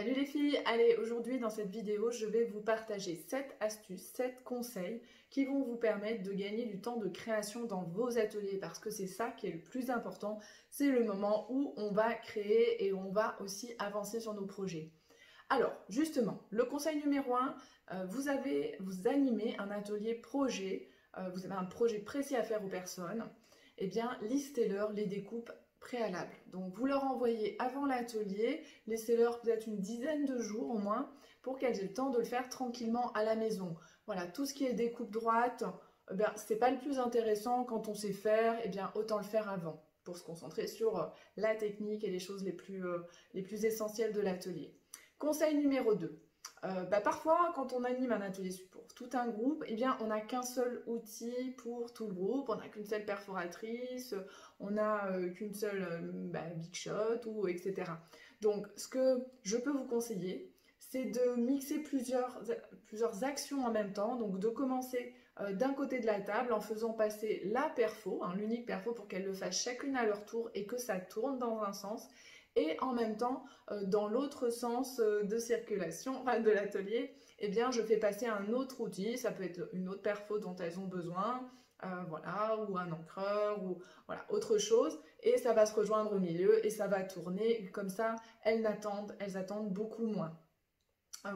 Salut les filles, allez, aujourd'hui dans cette vidéo, je vais vous partager 7 astuces, 7 conseils qui vont vous permettre de gagner du temps de création dans vos ateliers parce que c'est ça qui est le plus important, c'est le moment où on va créer et on va aussi avancer sur nos projets. Alors, justement, le conseil numéro 1, vous animez un atelier projet, vous avez un projet précis à faire aux personnes, eh bien, listez-leur les découpes préalables. Donc, vous leur envoyez avant l'atelier, laissez-leur peut-être une dizaine de jours au moins pour qu'elles aient le temps de le faire tranquillement à la maison. Voilà, tout ce qui est découpe droite, eh bien, c'est pas le plus intéressant quand on sait faire, eh bien, autant le faire avant pour se concentrer sur la technique et les choses les plus essentielles de l'atelier. Conseil numéro 2. Parfois, quand on anime un atelier pour tout un groupe, eh bien, on n'a qu'un seul outil pour tout le groupe, on n'a qu'une seule perforatrice, on n'a qu'une seule Big Shot, ou etc. Donc, ce que je peux vous conseiller, c'est de mixer plusieurs actions en même temps, donc de commencer d'un côté de la table en faisant passer la perfo, l'unique perfo pour qu'elles le fassent chacune à leur tour et que ça tourne dans un sens, et en même temps, dans l'autre sens de circulation de l'atelier, eh bien, je fais passer un autre outil, ça peut être une autre perfo dont elles ont besoin, voilà, ou un encreur, ou voilà, autre chose, et ça va se rejoindre au milieu, et ça va tourner, comme ça, elles attendent beaucoup moins.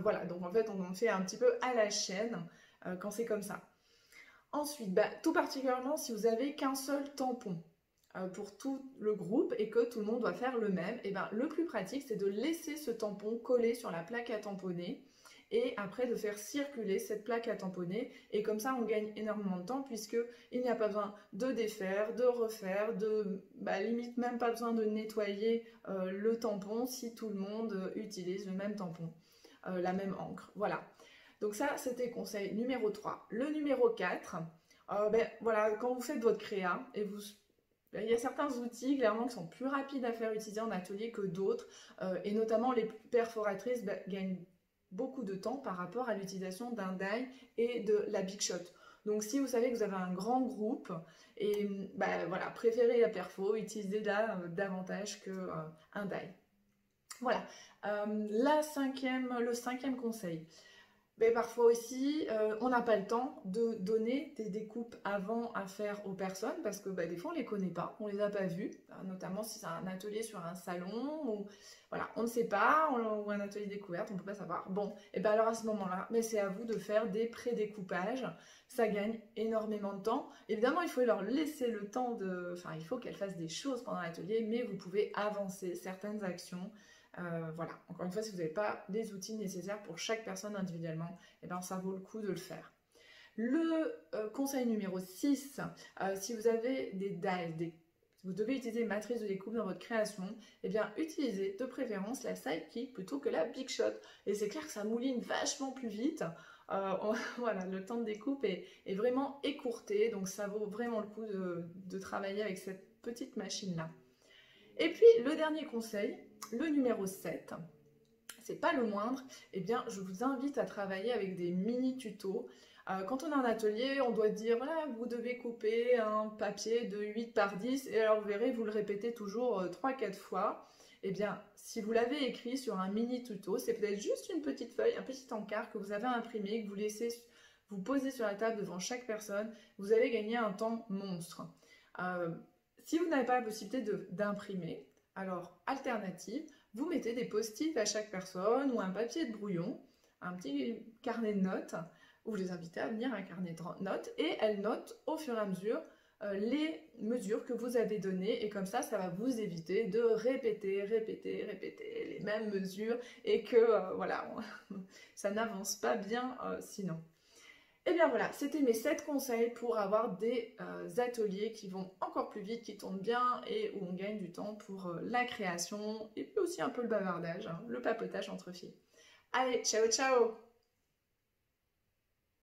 Voilà, donc en fait, on en fait un petit peu à la chaîne quand c'est comme ça. Ensuite, tout particulièrement si vous n'avez qu'un seul tampon pour tout le groupe et que tout le monde doit faire le même, et le plus pratique c'est de laisser ce tampon coller sur la plaque à tamponner et après de faire circuler cette plaque à tamponner, et comme ça on gagne énormément de temps puisqu'il n'y a pas besoin de défaire, de refaire, limite même pas besoin de nettoyer le tampon si tout le monde utilise le même tampon, la même encre. Voilà. Donc ça, c'était conseil numéro 3. Le numéro 4, voilà, quand vous faites votre créa, il y a certains outils clairement qui sont plus rapides à faire utiliser en atelier que d'autres, et notamment les perforatrices gagnent beaucoup de temps par rapport à l'utilisation d'un die et de la Big Shot. Donc si vous savez que vous avez un grand groupe, et voilà, préférez la perfo, utilisez-la davantage qu'un die. Voilà, le cinquième conseil. Mais parfois aussi, on n'a pas le temps de donner des découpes avant à faire aux personnes parce que des fois on ne les connaît pas, on ne les a pas vues, notamment si c'est un atelier sur un salon, ou voilà, on ne sait pas, ou un atelier découverte, on ne peut pas savoir. Bon, et alors à ce moment-là, mais c'est à vous de faire des pré-découpages, ça gagne énormément de temps. Évidemment, il faut leur laisser le temps il faut qu'elles fassent des choses pendant l'atelier, mais vous pouvez avancer certaines actions. Voilà, encore une fois, si vous n'avez pas les outils nécessaires pour chaque personne individuellement, ça vaut le coup de le faire. Le conseil numéro 6, si vous avez des dies, vous devez utiliser une matrice de découpe dans votre création, utilisez de préférence la sidekick plutôt que la Big Shot. Et c'est clair que ça mouline vachement plus vite. Voilà, le temps de découpe est vraiment écourté, donc ça vaut vraiment le coup de travailler avec cette petite machine-là. Et puis, le dernier conseil, le numéro 7, c'est pas le moindre, je vous invite à travailler avec des mini-tutos. Quand on a un atelier, on doit dire, voilà, vous devez couper un papier de 8 par 10, et alors vous verrez, vous le répétez toujours 3-4 fois. Si vous l'avez écrit sur un mini-tuto, c'est peut-être juste une petite feuille, un petit encart que vous avez imprimé, que vous laissez vous poser sur la table devant chaque personne, vous allez gagner un temps monstre. Si vous n'avez pas la possibilité d'imprimer, alors alternative, vous mettez des post-it à chaque personne ou un papier de brouillon, un petit carnet de notes, où vous les invitez à venir un carnet de notes et elles notent au fur et à mesure les mesures que vous avez données, et comme ça, ça va vous éviter de répéter les mêmes mesures et que voilà, ça n'avance pas bien sinon. Et bien voilà, c'était mes 7 conseils pour avoir des ateliers qui vont encore plus vite, qui tournent bien et où on gagne du temps pour la création et puis aussi un peu le bavardage, le papotage entre filles. Allez, ciao ciao!